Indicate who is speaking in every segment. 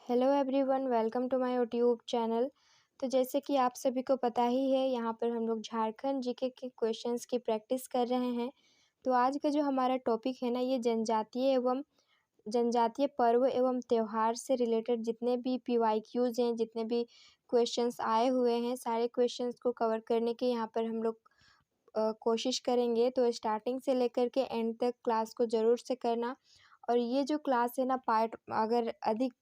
Speaker 1: Hello everyone, welcome to my YouTube channel. तो जैसे कि आप सभी को पता ही है, यहाँ पर हम लोग झारखंड जीके के क्वेश्चंस की प्रैक्टिस कर रहे हैं। तो आज का जो हमारा टॉपिक है ना, ये जनजातीय पर्व एवं त्यौहार से रिलेटेड जितने भी PYQs हैं, जितने भी क्वेश्चंस आए हुए हैं, सारे क्वेश्चंस को कवर करने के यहाँ पर हम लोग कोशिश करेंगे। तो स्टार्टिंग से लेकर के एंड तक क्लास को ज़रूर से करना। और ये जो क्लास है ना, पार्ट अगर अधिक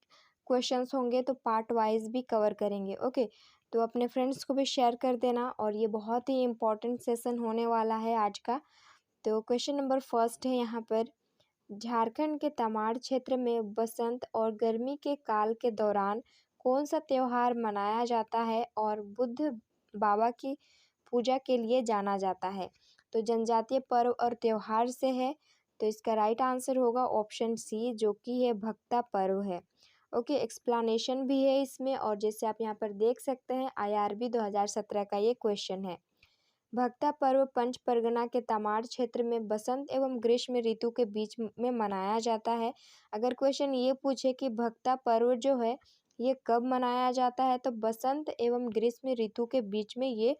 Speaker 1: क्वेश्चंस होंगे तो पार्ट वाइज भी कवर करेंगे। ओके, तो अपने फ्रेंड्स को भी शेयर कर देना। और ये बहुत ही इम्पोर्टेंट सेशन होने वाला है आज का। तो क्वेश्चन नंबर फर्स्ट है यहाँ पर, झारखंड के तमाड़ क्षेत्र में बसंत और गर्मी के काल के दौरान कौन सा त्यौहार मनाया जाता है और बुद्ध बाबा की पूजा के लिए जाना जाता है? तो जनजातीय पर्व और त्यौहार से है, तो इसका राइट आंसर होगा ऑप्शन सी, जो कि है भक्ता पर्व है। ओके, एक्सप्लेनेशन भी है इसमें। और जैसे आप यहाँ पर देख सकते हैं, IRB 2017 का ये क्वेश्चन है। भक्ता पर्व पंच परगना के तमाड़ क्षेत्र में बसंत एवं ग्रीष्म ऋतु के बीच में मनाया जाता है। अगर क्वेश्चन ये पूछे कि भक्ता पर्व जो है ये कब मनाया जाता है, तो बसंत एवं ग्रीष्म ऋतु के बीच में ये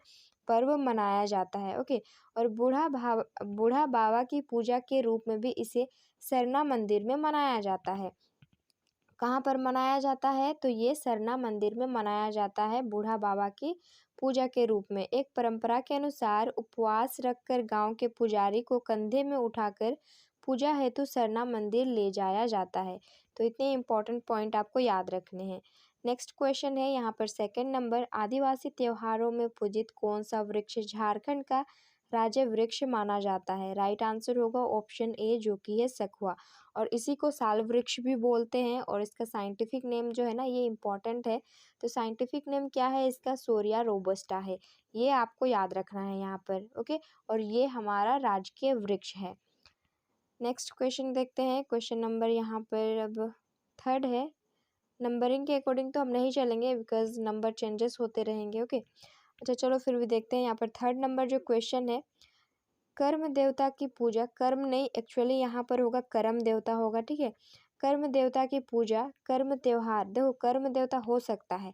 Speaker 1: पर्व मनाया जाता है। ओके, और बूढ़ा बाबा की पूजा के रूप में भी इसे सरना मंदिर में मनाया जाता है। कहाँ पर मनाया जाता है? तो ये सरना मंदिर में मनाया जाता है, बूढ़ा बाबा की पूजा के रूप में। एक परंपरा के अनुसार उपवास रखकर गांव के पुजारी को कंधे में उठाकर पूजा हेतु सरना मंदिर ले जाया जाता है। तो इतने इम्पोर्टेंट पॉइंट आपको याद रखने हैं। नेक्स्ट क्वेश्चन है यहाँ पर सेकंड नंबर, आदिवासी त्योहारों में पूजित कौन सा वृक्ष झारखंड का राज्य वृक्ष माना जाता है? राइट आंसर होगा ऑप्शन ए, जो कि है सखुआ। और इसी को साल वृक्ष भी बोलते हैं। और इसका साइंटिफिक नेम जो है ना, ये इम्पॉर्टेंट है। तो साइंटिफिक नेम क्या है इसका? सोरिया रोबस्टा है। ये आपको याद रखना है यहाँ पर। ओके, और ये हमारा राजकीय वृक्ष है। नेक्स्ट क्वेश्चन देखते हैं। क्वेश्चन नंबर यहाँ पर अब थर्ड है। नंबरिंग के अकॉर्डिंग तो हम नहीं चलेंगे, बिकॉज नंबर चेंजेस होते रहेंगे। ओके, अच्छा चलो फिर भी देखते हैं। यहाँ पर थर्ड नंबर जो क्वेश्चन है, कर्म देवता की पूजा, कर्म नहीं एक्चुअली यहाँ पर होगा कर्म देवता होगा, ठीक है। कर्म देवता की पूजा, कर्म त्योहार, देखो कर्म देवता हो सकता है,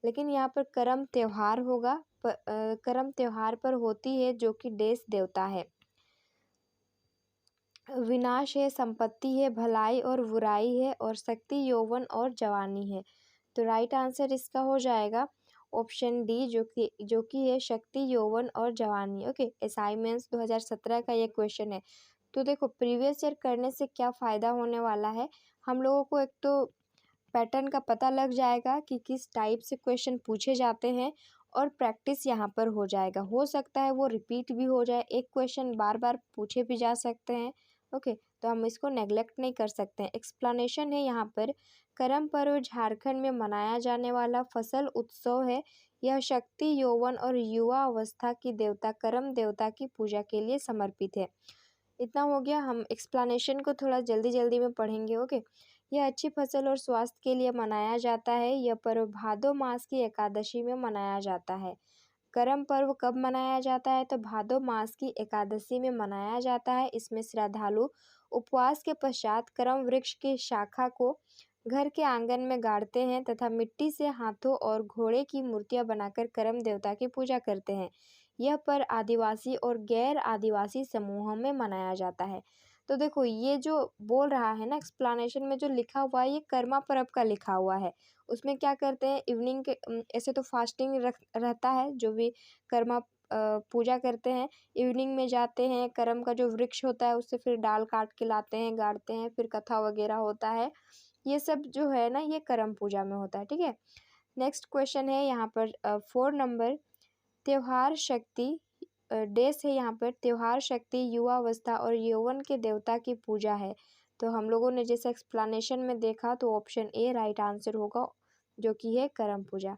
Speaker 1: लेकिन यहाँ पर कर्म त्योहार होगा। कर्म त्योहार पर होती है, जो कि देश देवता है। विनाश है, संपत्ति है, भलाई और बुराई है, और शक्ति, यौवन और जवानी है। तो राइट आंसर इसका हो जाएगा ऑप्शन डी, जो कि है शक्ति, यौवन और जवानी। ओके, असाइनमेंट्स 2017 का ये क्वेश्चन है। तो देखो प्रीवियस ईयर करने से क्या फ़ायदा होने वाला है, हम लोगों को एक तो पैटर्न का पता लग जाएगा कि किस टाइप से क्वेश्चन पूछे जाते हैं, और प्रैक्टिस यहाँ पर हो जाएगा। हो सकता है वो रिपीट भी हो जाए, एक क्वेश्चन बार बार पूछे भी जा सकते हैं। ओके, तो हम इसको नेग्लेक्ट नहीं कर सकते हैं। एक्सप्लेनेशन है यहाँ पर, करम पर्व झारखंड में मनाया जाने वाला फसल उत्सव है। यह शक्ति, यौवन और युवा अवस्था की देवता करम देवता की पूजा के लिए समर्पित है। इतना हो गया। हम एक्सप्लेनेशन को थोड़ा जल्दी जल्दी में पढ़ेंगे। ओके, यह अच्छी फसल और स्वास्थ्य के लिए मनाया जाता है। यह पर्व भादो मास की एकादशी में मनाया जाता है। करम पर्व कब मनाया जाता है? तो भादो मास की एकादशी में मनाया जाता है। इसमें श्रद्धालु उपवास के पश्चात करम वृक्ष की शाखा को घर के आंगन में गाड़ते हैं तथा मिट्टी से हाथों और घोड़े की मूर्तियां बनाकर करम देवता की पूजा करते हैं। यह पर्व आदिवासी और गैर आदिवासी समूहों में मनाया जाता है। तो देखो ये जो बोल रहा है ना, एक्सप्लेनेशन में जो लिखा हुआ है, ये कर्मा पर्व का लिखा हुआ है। उसमें क्या करते हैं, इवनिंग के ऐसे तो फास्टिंग रहता है, जो भी कर्मा पूजा करते हैं, इवनिंग में जाते हैं, करम का जो वृक्ष होता है उससे फिर डाल काट के लाते हैं, गाड़ते हैं, फिर कथा वगैरह होता है। ये सब जो है ना, ये करम पूजा में होता है, ठीक है। नेक्स्ट क्वेश्चन है यहाँ पर 4 नंबर, त्योहार शक्ति डेस है यहाँ पर, त्योहार शक्ति, युवा अवस्था और यौवन के देवता की पूजा है। तो हम लोगों ने जैसे एक्सप्लेनेशन में देखा, तो ऑप्शन ए राइट आंसर होगा, जो कि है करम पूजा।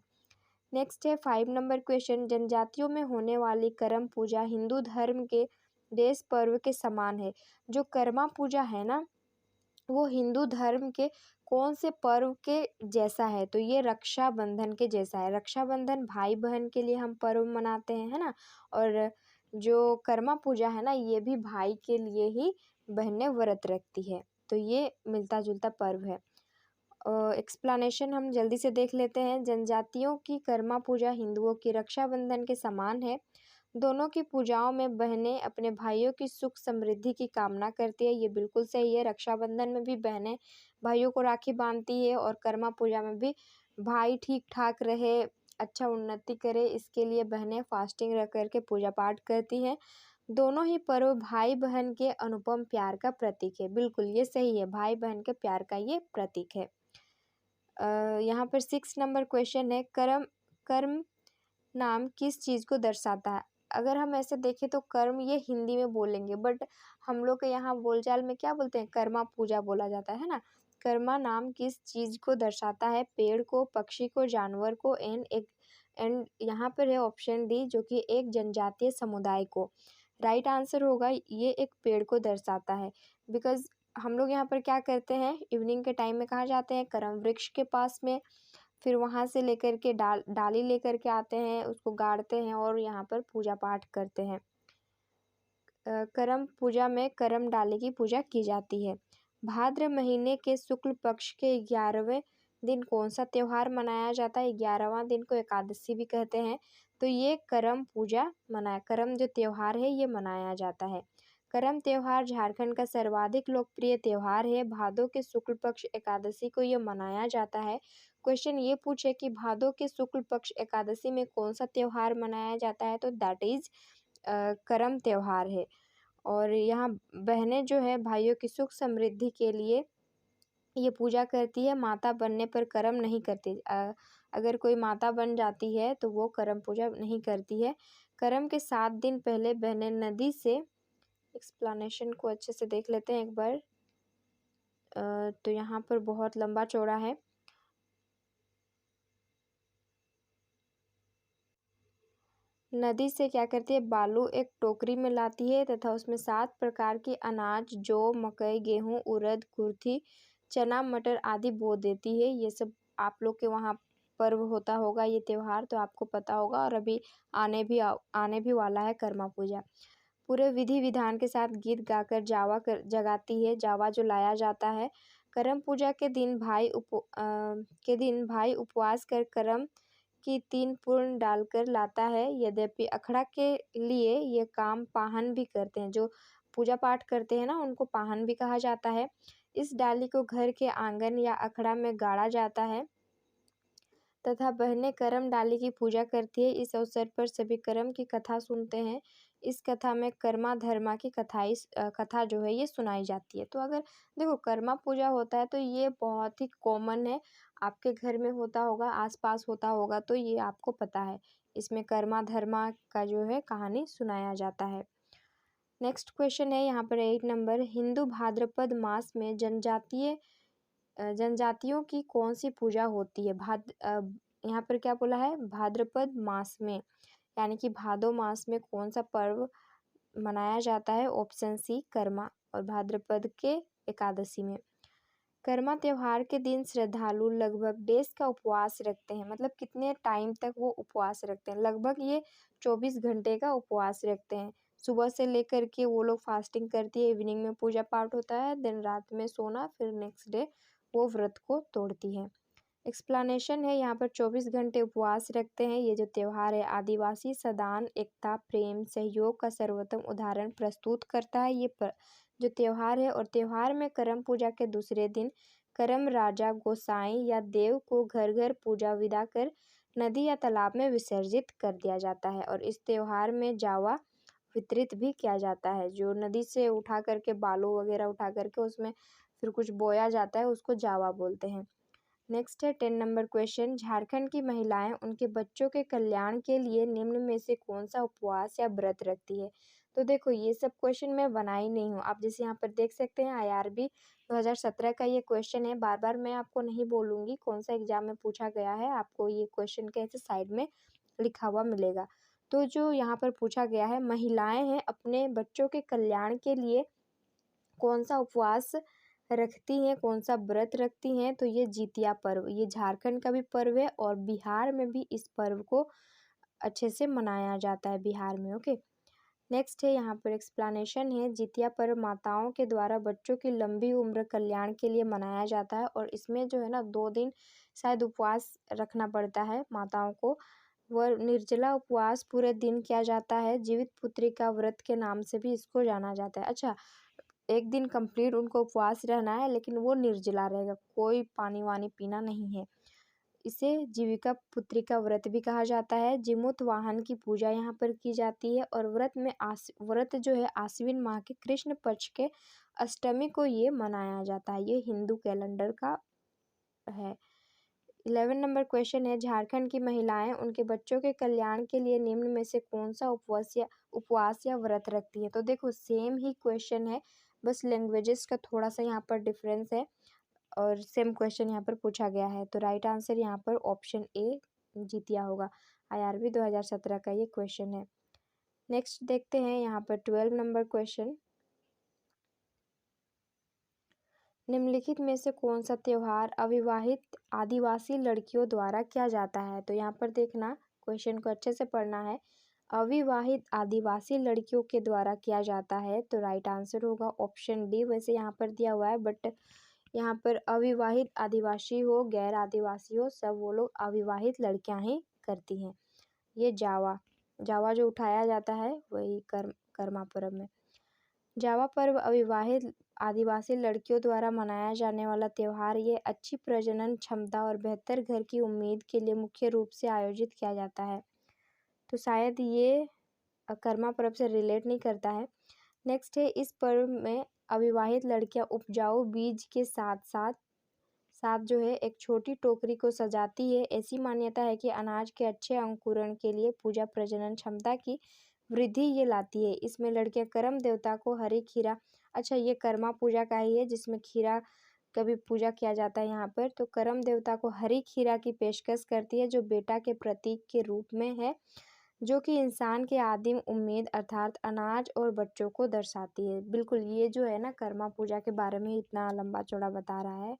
Speaker 1: नेक्स्ट है 5 नंबर क्वेश्चन, जनजातियों में होने वाली करम पूजा हिंदू धर्म के देश पर्व के समान है। जो कर्मा पूजा है ना, वो हिंदू धर्म के कौन से पर्व के जैसा है? तो ये रक्षाबंधन के जैसा है। रक्षाबंधन भाई बहन के लिए हम पर्व मनाते हैं, है ना। और जो कर्मा पूजा है ना, ये भी भाई के लिए ही बहनें व्रत रखती है। तो ये मिलता जुलता पर्व है। एक्सप्लेनेशन हम जल्दी से देख लेते हैं। जनजातियों की कर्मा पूजा हिंदुओं की रक्षाबंधन के समान है। दोनों की पूजाओं में बहनें अपने भाइयों की सुख समृद्धि की कामना करती है। ये बिल्कुल सही है। रक्षाबंधन में भी बहनें भाइयों को राखी बांधती है और कर्मा पूजा में भी भाई ठीक ठाक रहे, अच्छा उन्नति करे, इसके लिए बहनें फास्टिंग रख कर के पूजा पाठ करती हैं। दोनों ही पर्व भाई बहन के अनुपम प्यार का प्रतीक है। बिल्कुल ये सही है, भाई बहन के प्यार का ये प्रतीक है। यहाँ पर 6 नंबर क्वेश्चन है, कर्म कर्म नाम किस चीज़ को दर्शाता है? अगर हम ऐसे देखें तो कर्म ये हिंदी में बोलेंगे, बट हम लोग के यहाँ बोलचाल में क्या बोलते हैं, कर्मा पूजा बोला जाता है ना। कर्मा नाम किस चीज़ को दर्शाता है? पेड़ को, पक्षी को, जानवर को, एंड यहाँ पर है ऑप्शन डी जो कि एक जनजातीय समुदाय को। राइट आंसर होगा ये एक पेड़ को दर्शाता है। बिकॉज हम लोग यहाँ पर क्या करते हैं, इवनिंग के टाइम में कहाँ जाते हैं, करम वृक्ष के पास में, फिर वहाँ से लेकर के डाली लेकर के आते हैं, उसको गाड़ते हैं और यहाँ पर पूजा पाठ करते हैं। करम पूजा में करम डाली की पूजा की जाती है। भाद्र महीने के शुक्ल पक्ष के 11वें दिन कौन सा त्योहार मनाया जाता है? 11वां दिन को एकादशी भी कहते हैं। तो ये करम पूजा करम जो त्योहार है ये मनाया जाता है। करम त्योहार झारखंड का सर्वाधिक लोकप्रिय त्योहार है। भादों के शुक्ल पक्ष एकादशी को ये मनाया जाता है। क्वेश्चन ये पूछे कि भादों के शुक्ल पक्ष एकादशी में कौन सा त्योहार मनाया जाता है, तो दैट इज करम त्योहार है। और यहाँ बहनें जो है भाइयों की सुख समृद्धि के लिए ये पूजा करती है। माता बनने पर करम नहीं करती। अगर कोई माता बन जाती है तो वो करम पूजा नहीं करती है। करम के 7 दिन पहले बहनें नदी से, एक्सप्लेनेशन को अच्छे से देख लेते हैं एक बार। तो यहाँ पर बहुत लंबा चौड़ा है। नदी से क्या करती है, बालू एक टोकरी में लाती है तथा उसमें 7 प्रकार की अनाज, जौ, मकई, गेहूं, उड़द, कुर्थी, चना, मटर आदि बो देती है। ये सब आप लोग के वहाँ पर्व होता होगा, ये त्यौहार तो आपको पता होगा। और अभी आने भी वाला है कर्मा पूजा। पूरे विधि विधान के साथ गीत गाकर जावा जगाती है। जावा जो लाया जाता है। करम पूजा के दिन भाई उपवास कर करम की 3 पूर्ण डालकर लाता है। यद्यपि अखड़ा के लिए ये काम पाहन भी करते हैं। जो पूजा पाठ करते हैं ना, उनको पाहन भी कहा जाता है। इस डाली को घर के आंगन या अखड़ा में गाड़ा जाता है तथा बहनें करम डाली की पूजा करती है। इस अवसर पर सभी करम की कथा सुनते हैं। इस कथा में कर्मा धर्मा की कथा जो है ये सुनाई जाती है। तो अगर देखो कर्मा पूजा होता है तो ये बहुत ही कॉमन है, आपके घर में होता होगा, आसपास होता होगा, तो ये आपको पता है। इसमें कर्मा धर्मा का जो है कहानी सुनाया जाता है। नेक्स्ट क्वेश्चन है यहाँ पर 8 नंबर, हिंदू भाद्रपद मास में जनजातियों की कौन सी पूजा होती है? यहाँ पर क्या बोला है, भाद्रपद मास में, यानी कि भादो मास में कौन सा पर्व मनाया जाता है? ऑप्शन सी कर्मा, और भाद्रपद के एकादशी में। कर्मा त्योहार के दिन श्रद्धालु लगभग डेज का उपवास रखते हैं। मतलब कितने टाइम तक वो उपवास रखते हैं? लगभग ये 24 घंटे का उपवास रखते हैं। सुबह से लेकर के वो लोग फास्टिंग करती है, इवनिंग में पूजा पाठ होता है, दिन रात में सोना, फिर नेक्स्ट डे वो व्रत को तोड़ती है। एक्सप्लेनेशन है यहाँ पर 24 घंटे उपवास रखते हैं। ये जो त्यौहार है आदिवासी सदान, एकता, प्रेम, सहयोग का सर्वोत्तम उदाहरण प्रस्तुत करता है ये जो त्यौहार है। और त्यौहार में करम पूजा के दूसरे दिन करम राजा, गोसाई या देव को घर घर पूजा विदा कर नदी या तालाब में विसर्जित कर दिया जाता है। और इस त्यौहार में जावा वितरित भी किया जाता है। जो नदी से उठा करके बालू वगैरह उठा करके उसमें फिर कुछ बोया जाता है, उसको जावा बोलते हैं। नेक्स्ट है 10 नंबर क्वेश्चन, झारखंड की महिलाएं उनके बच्चों के कल्याण के लिए निम्न में से कौन सा उपवास या व्रत रखती है? तो देखो ये सब क्वेश्चन मैं बनाई नहीं हूँ, आप जैसे यहाँ पर देख सकते हैं IRB 2017 का ये क्वेश्चन है। बार बार मैं आपको नहीं बोलूँगी कौन सा एग्जाम में पूछा गया है, आपको ये क्वेश्चन के ऐसे साइड में लिखा हुआ मिलेगा। तो जो यहाँ पर पूछा गया है, महिलाएं हैं अपने बच्चों के कल्याण के लिए कौन सा उपवास रखती हैं, कौन सा व्रत रखती हैं? तो ये जितिया पर्व, ये झारखंड का भी पर्व है और बिहार में भी इस पर्व को अच्छे से मनाया जाता है बिहार में। ओके, नेक्स्ट है यहाँ पर एक्सप्लेनेशन है, जितिया पर्व माताओं के द्वारा बच्चों की लंबी उम्र कल्याण के लिए मनाया जाता है और इसमें जो है ना 2 दिन शायद उपवास रखना पड़ता है माताओं को। वह निर्जला उपवास पूरे दिन किया जाता है, जीवित पुत्री का व्रत के नाम से भी इसको जाना जाता है। अच्छा, एक दिन कंप्लीट उनको उपवास रहना है लेकिन वो निर्जला रहेगा, कोई पानी वानी पीना नहीं है। इसे जीविका पुत्री का व्रत भी कहा जाता है। जीमूत वाहन की पूजा यहाँ पर की जाती है और व्रत जो है आश्विन माह के कृष्ण पक्ष के अष्टमी को ये मनाया जाता है। ये हिंदू कैलेंडर का है। 11 नंबर क्वेश्चन है, झारखंड की महिलाएं उनके बच्चों के कल्याण के लिए निम्न में से कौन सा उपवास या व्रत रखती है। तो देखो सेम ही क्वेश्चन है, बस लैंग्वेजेस का थोड़ा सा यहाँ पर डिफरेंस है और सेम क्वेश्चन यहाँ पर पूछा गया है। तो राइट आंसर यहाँ पर ऑप्शन ए जितिया होगा। IRB 2017 का ये क्वेश्चन है। नेक्स्ट देखते हैं यहाँ पर 12 नंबर क्वेश्चन, निम्नलिखित में से कौन सा त्योहार अविवाहित आदिवासी लड़कियों द्वारा किया जाता है। तो यहाँ पर देखना, क्वेश्चन को अच्छे से पढ़ना है। अविवाहित आदिवासी लड़कियों के द्वारा किया जाता है, तो राइट आंसर होगा ऑप्शन डी। वैसे यहाँ पर दिया हुआ है बट यहाँ पर अविवाहित आदिवासी हो गैर आदिवासी हो, सब वो लोग अविवाहित लड़कियां ही करती हैं। ये जावा जो उठाया जाता है वही कर्मा पर्व में। जावा पर्व अविवाहित आदिवासी लड़कियों द्वारा मनाया जाने वाला त्यौहार, ये अच्छी प्रजनन क्षमता और बेहतर घर की उम्मीद के लिए मुख्य रूप से आयोजित किया जाता है। तो शायद ये कर्मा पर्व से रिलेट नहीं करता है। नेक्स्ट है, इस पर्व में अविवाहित लड़कियां उपजाऊ बीज के साथ जो है एक छोटी टोकरी को सजाती है। ऐसी मान्यता है कि अनाज के अच्छे अंकुरण के लिए पूजा प्रजनन क्षमता की वृद्धि ये लाती है। इसमें लड़कियां करम देवता को हरी खीरा, अच्छा ये कर्मा पूजा का ही है जिसमें खीरा का भी पूजा किया जाता है यहाँ पर। तो करम देवता को हरी खीरा की पेशकश करती है जो बेटा के प्रतीक के रूप में है, जो कि इंसान के आदिम उम्मीद अर्थात अनाज और बच्चों को दर्शाती है। बिल्कुल, ये जो है ना कर्मा पूजा के बारे में इतना लंबा चौड़ा बता रहा है।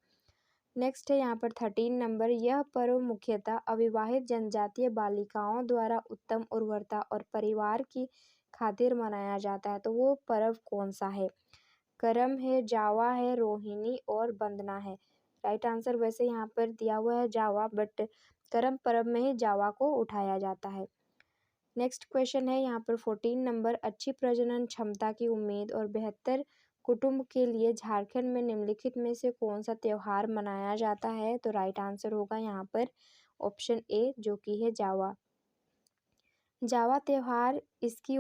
Speaker 1: नेक्स्ट है यहाँ पर 13 नंबर, यह पर्व मुख्यतः अविवाहित जनजातीय बालिकाओं द्वारा उत्तम उर्वरता और परिवार की खातिर मनाया जाता है। तो वो पर्व कौन सा है? करम है, जावा है, रोहिणी और बंदना है। राइट आंसर वैसे यहाँ पर दिया हुआ है जावा, बट करम पर्व में ही जावा को उठाया जाता है। नेक्स्ट क्वेश्चन है यहाँ पर 14 नंबर, अच्छी प्रजनन क्षमता की उम्मीद और बेहतर कुटुंब के लिए झारखंड में निम्नलिखित में से कौन सा त्यौहार मनाया जाता है। तो राइट आंसर होगा यहाँ पर ऑप्शन ए, जो कि है जावा। जावा त्यौहार इसकी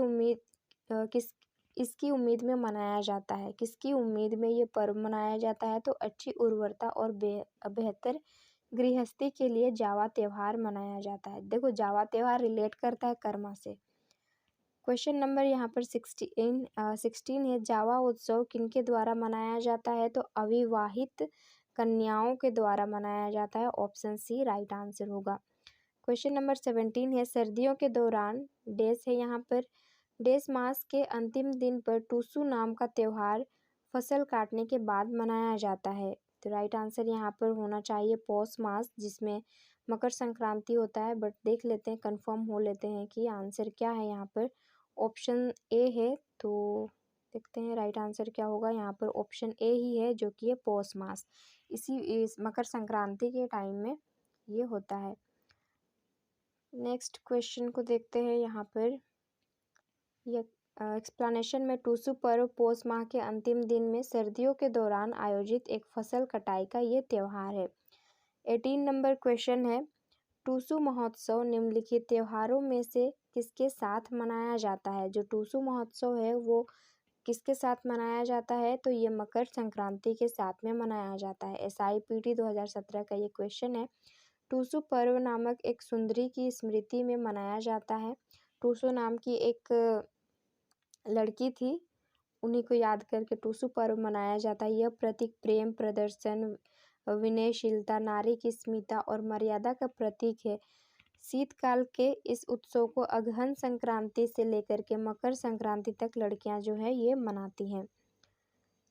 Speaker 1: उम्मीद में मनाया जाता है। किसकी उम्मीद में ये पर्व मनाया जाता है? तो अच्छी उर्वरता और बेहतर गृहस्थी के लिए जावा त्यौहार मनाया जाता है। देखो जावा त्यौहार रिलेट करता है कर्मा से। क्वेश्चन नंबर यहाँ पर 16 है, जावा उत्सव किनके द्वारा मनाया जाता है? तो अविवाहित कन्याओं के द्वारा मनाया जाता है। ऑप्शन सी राइट आंसर होगा। क्वेश्चन नंबर 17 है, सर्दियों के दौरान डेस है यहाँ पर, डेस मास के अंतिम दिन पर टूसू नाम का त्यौहार फसल काटने के बाद मनाया जाता है। तो राइट आंसर यहाँ पर होना चाहिए पौष मास, जिसमें मकर संक्रांति होता है। बट देख लेते हैं, कंफर्म हो लेते हैं कि आंसर क्या है यहाँ पर। ऑप्शन ए है, तो देखते हैं राइट आंसर क्या होगा। यहाँ पर ऑप्शन ए ही है, जो कि है पौष मास। इस मकर संक्रांति के टाइम में ये होता है। नेक्स्ट क्वेश्चन को देखते हैं यहाँ पर। यह एक्सप्लेनेशन में, टूसू पर्व पौष माह के अंतिम दिन में सर्दियों के दौरान आयोजित एक फसल कटाई का ये त्यौहार है। 18 नंबर क्वेश्चन है, टूसू महोत्सव निम्नलिखित त्योहारों में से किसके साथ मनाया जाता है? जो टूसू महोत्सव है वो किसके साथ मनाया जाता है? तो ये मकर संक्रांति के साथ में मनाया जाता है। SIPT 2017 का ये क्वेश्चन है। टूसू पर्व नामक एक सुंदरी की स्मृति में मनाया जाता है। टूसू नाम की एक लड़की थी, उन्हीं को याद करके टूसू पर्व मनाया जाता है। यह प्रतीक प्रेम प्रदर्शन, विनयशीलता, नारी की स्मिता और मर्यादा का प्रतीक है। शीतकाल के इस उत्सव को अगहन संक्रांति से लेकर के मकर संक्रांति तक लड़कियां जो है ये मनाती हैं।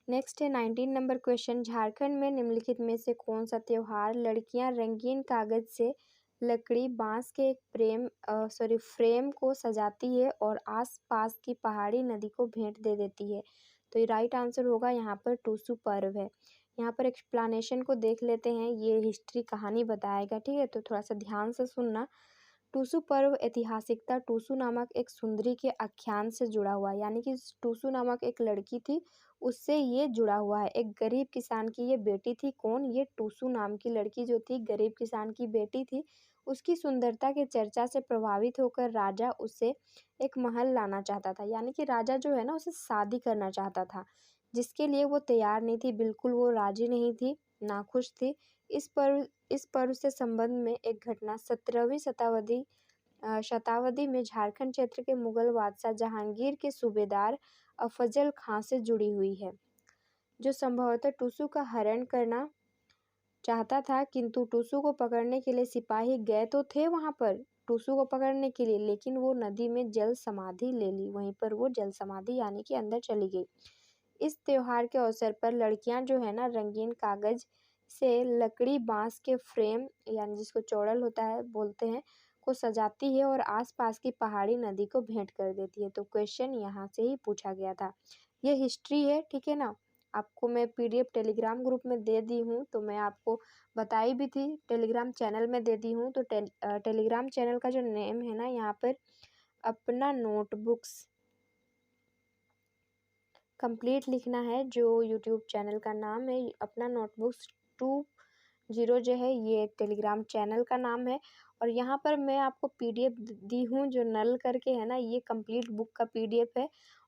Speaker 1: नेक्स्ट है 19 नंबर क्वेश्चन, झारखंड में निम्नलिखित में से कौन सा त्यौहार लड़कियां रंगीन कागज से लकड़ी बांस के एक फ्रेम को सजाती है और आस-पास की पहाड़ी नदी को भेंट दे देती है। तो ये राइट आंसर होगा यहाँ पर टूसू पर्व है। यहाँ पर एक्सप्लेनेशन को देख लेते हैं, ये हिस्ट्री कहानी बताएगा, ठीक है। तो थोड़ा सा ध्यान से सुनना। टूसू पर्व ऐतिहासिकता टूसू नामक एक सुंदरी के आख्यान से जुड़ा हुआ है, यानी कि टूसू नामक एक लड़की थी, उससे ये जुड़ा हुआ है। एक गरीब किसान की ये बेटी थी। कौन? ये टूसू नाम की लड़की जो थी, गरीब किसान की बेटी थी। उसकी सुंदरता के चर्चा से प्रभावित होकर राजा उसे एक महल लाना चाहता था, यानी कि राजा जो है ना उसे शादी करना चाहता था, जिसके लिए वो तैयार नहीं थी, बिल्कुल वो राजी नहीं थी, नाखुश थी। इस पर्व से संबंध में एक घटना 17वीं शताब्दी में झारखंड क्षेत्र के मुगल बादशाह जहांगीर के सूबेदार अफजल खां से जुड़ी हुई है, जो संभवतः टूसू का हरण करना चाहता था। किंतु टूसू को पकड़ने के लिए सिपाही गए तो थे वहां पर टूसू को पकड़ने के लिए, लेकिन वो नदी में जल समाधि ले ली। वहीं पर वो जल समाधि यानी कि अंदर चली गई। इस त्योहार के अवसर पर लड़कियां जो है ना रंगीन कागज से लकड़ी बांस के फ्रेम, यानी जिसको चौड़ल होता है बोलते हैं, को सजाती है और आसपास की पहाड़ी नदी को भेंट कर देती है। तो क्वेश्चन यहाँ से ही पूछा गया था। ये हिस्ट्री है, ठीक है ना। आपको मैं पीडीएफ टेलीग्राम ग्रुप में दे दी हूँ, तो मैं आपको बताई भी थी, टेलीग्राम चैनल में दे दी हूँ। तो टेलीग्राम चैनल का जो नेम है ना, यहाँ पर अपना नोटबुक्स कंप्लीट लिखना है। जो यूट्यूब चैनल का नाम है अपना नोटबुक्स 20 जो है, ये टेलीग्राम चैनल का नाम है। और यहाँ पर मैं आपको पीडीएफ दी हूँ जो नल करके है ना, ये कंप्लीट बुक का पीडीएफ है।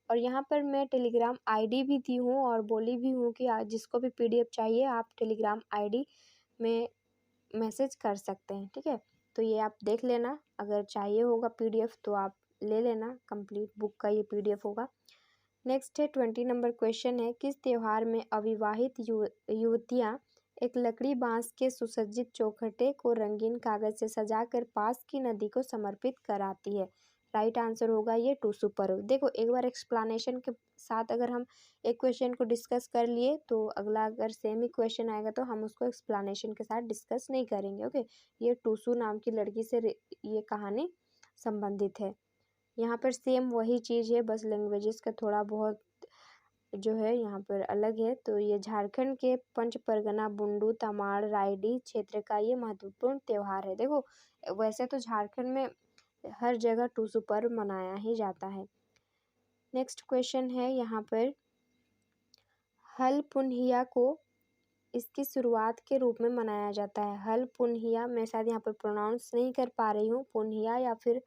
Speaker 1: और यहाँ पर मैं टेलीग्राम आईडी भी दी हूँ और बोली भी हूँ कि जिसको भी पीडीएफ चाहिए आप टेलीग्राम आईडी में मैसेज कर सकते हैं, ठीक है। तो ये आप देख लेना, अगर चाहिए होगा पीडीएफ तो आप ले लेना, कंप्लीट बुक का ये पीडीएफ होगा। नेक्स्ट है 20 नंबर क्वेश्चन है, किस त्योहार में अविवाहित युवतियाँ एक लकड़ी बांस के सुसज्जित चौखटे को रंगीन कागज से सजाकर पास की नदी को समर्पित कराती है? राइट आंसर होगा ये टूसू पर्व। देखो एक बार एक्सप्लेनेशन के साथ अगर हम एक क्वेश्चन को डिस्कस कर लिए तो अगला अगर सेम ही क्वेश्चन आएगा तो हम उसको एक्सप्लेनेशन के साथ डिस्कस नहीं करेंगे। ओके, ये टूसू नाम की लड़की से ये कहानी संबंधित है। यहाँ पर सेम वही चीज़ है, बस लैंग्वेजेस का थोड़ा बहुत जो है यहाँ पर अलग है। तो ये झारखंड के पंच परगना बुंडू तमाड़ रायडी क्षेत्र का ये महत्वपूर्ण त्यौहार है। देखो वैसे तो झारखंड में हर जगह टूसू पर्व मनाया ही जाता है। नेक्स्ट क्वेश्चन है यहाँ पर, हल पुन्हिया को इसकी शुरुआत के रूप में मनाया जाता है। हल पुन्हिया, मैं शायद यहाँ पर प्रोनाउंस नहीं कर पा रही हूँ, पुन्हिया या फिर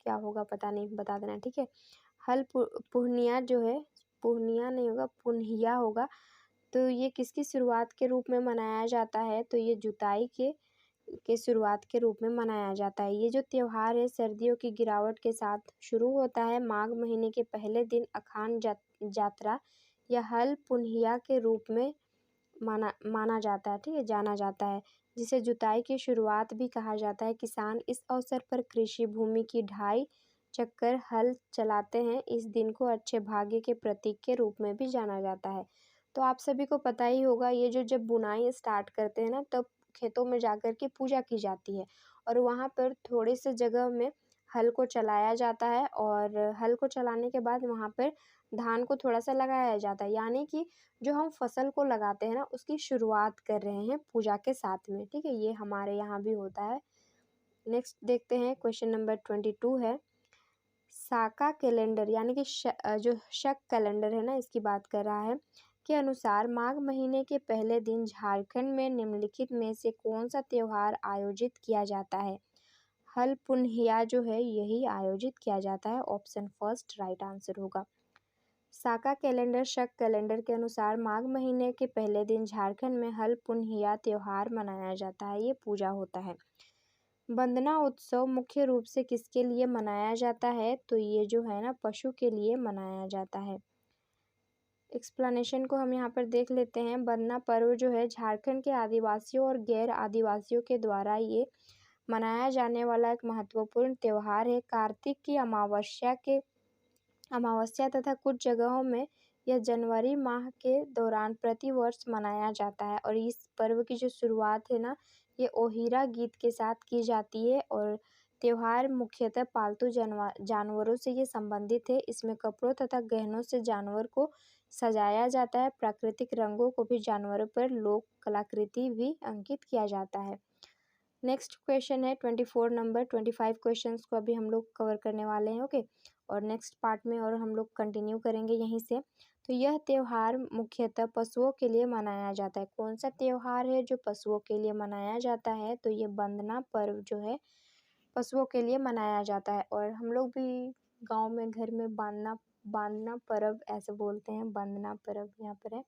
Speaker 1: क्या होगा पता नहीं, बता देना, ठीक है। हल पुन्हिया जो है, पुन्हिया नहीं होगा, पुन्हिया होगा। तो ये किसकी शुरुआत के रूप में मनाया जाता है? तो ये जुताई के शुरुआत के रूप में मनाया जाता है। ये जो त्योहार है सर्दियों की गिरावट के साथ शुरू होता है। माघ महीने के पहले दिन अखान जात्रा या हल पुन्हिया के रूप में माना जाता है, ठीक है, जाना जाता है, जिसे जुताई की शुरुआत भी कहा जाता है। किसान इस अवसर पर कृषि भूमि की ढाई चक्कर हल चलाते हैं। इस दिन को अच्छे भाग्य के प्रतीक के रूप में भी जाना जाता है। तो आप सभी को पता ही होगा, ये जो जब बुनाई स्टार्ट करते हैं ना, तब खेतों में जाकर के पूजा की जाती है और वहाँ पर थोड़े से जगह में हल को चलाया जाता है और हल को चलाने के बाद वहाँ पर धान को थोड़ा सा लगाया जाता है, यानी कि जो हम फसल को लगाते हैं ना उसकी शुरुआत कर रहे हैं पूजा के साथ में, ठीक है। ये हमारे यहाँ भी होता है। नेक्स्ट देखते हैं, क्वेश्चन नंबर 22 है, साका कैलेंडर यानी कि जो शक कैलेंडर है ना, इसकी बात कर रहा है, के अनुसार माघ महीने के पहले दिन झारखंड में निम्नलिखित में से कौन सा त्योहार आयोजित किया जाता है? हल पुन्हिया जो है यही आयोजित किया जाता है। ऑप्शन फर्स्ट राइट आंसर होगा। साका कैलेंडर शक कैलेंडर के अनुसार माघ महीने के पहले दिन झारखंड में हल पुन्हिया त्योहार मनाया जाता है, ये पूजा होता है। वंदना उत्सव मुख्य रूप से किसके लिए मनाया जाता है? तो ये जो है ना पशु के लिए मनाया जाता है। एक्सप्लेनेशन को हम यहाँ पर देख लेते हैं। वंदना पर्व जो है झारखंड के आदिवासियों और गैर आदिवासियों के द्वारा ये मनाया जाने वाला एक महत्वपूर्ण त्यौहार है। कार्तिक की अमावस्या तथा कुछ जगहों में यह जनवरी माह के दौरान प्रतिवर्ष मनाया जाता है और इस पर्व की जो शुरुआत है ना, ये ओहिरा गीत के साथ की जाती है और त्योहार मुख्यतः पालतू जानवरों से ये संबंधित है। इसमें कपड़ों तथा गहनों से जानवर को सजाया जाता है। प्राकृतिक रंगों को भी जानवरों पर लोक कलाकृति भी अंकित किया जाता है। नेक्स्ट क्वेश्चन है 24 नंबर। 25 क्वेश्चंस को अभी हम लोग कवर करने वाले हैं। ओके, और नेक्स्ट पार्ट में और हम लोग कंटिन्यू करेंगे यहीं से। तो यह त्यौहार मुख्यतः पशुओं के लिए मनाया जाता है। कौन सा त्यौहार है जो पशुओं के लिए मनाया जाता है? तो ये बंदना पर्व जो है पशुओं के लिए मनाया जाता है। और हम लोग भी गांव में घर में बांधना पर्व ऐसे बोलते हैं। बंदना पर्व यहाँ पर है।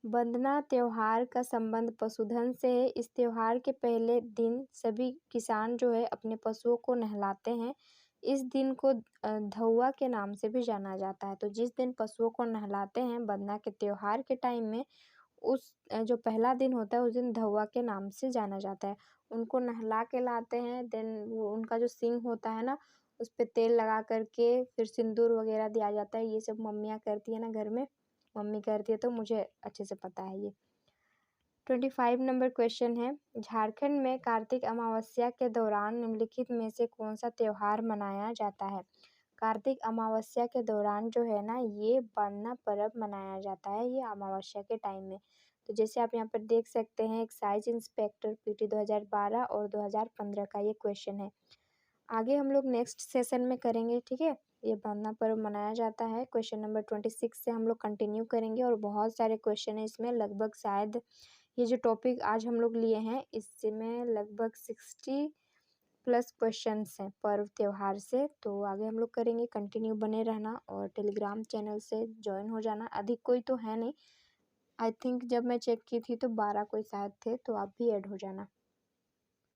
Speaker 1: वंदना त्योहार का संबंध पशुधन से है। इस त्योहार के पहले दिन सभी किसान जो है अपने पशुओं को नहलाते हैं। इस दिन को धौवा के नाम से भी जाना जाता है। तो जिस दिन पशुओं को नहलाते हैं वंदना के त्योहार के टाइम में, उस जो पहला दिन होता है उस दिन धौवा के नाम से जाना जाता है। उनको नहला के लाते हैं, देन वो उनका जो सींग होता है ना, उस पर तेल लगा करके फिर सिंदूर वगैरह दिया जाता है। ये सब मम्मियाँ करती है ना घर में, मम्मी करती है तो मुझे अच्छे से पता है ये। 25 नंबर क्वेश्चन है, झारखंड में कार्तिक अमावस्या के दौरान निम्नलिखित में से कौन सा त्यौहार मनाया जाता है? कार्तिक अमावस्या के दौरान जो है ना ये बंदना पर्व मनाया जाता है, ये अमावस्या के टाइम में। तो जैसे आप यहाँ पर देख सकते हैं, एक्साइज इंस्पेक्टर पीटी 2012 और 2015 का ये क्वेश्चन है। आगे हम लोग नेक्स्ट सेशन में करेंगे, ठीक है। ये बंदना पर्व मनाया जाता है। क्वेश्चन नंबर 26 से हम लोग कंटिन्यू करेंगे और बहुत सारे क्वेश्चन है इसमें। लगभग शायद ये जो टॉपिक आज हम लोग लिए हैं इसमें लगभग 60+ क्वेश्चंस हैं पर्व त्यौहार से। तो आगे हम लोग करेंगे, कंटिन्यू बने रहना और टेलीग्राम चैनल से ज्वाइन हो जाना। अधिक कोई तो है नहीं, आई थिंक जब मैं चेक की थी तो 12 कोई शायद थे, तो आप भी ऐड हो जाना।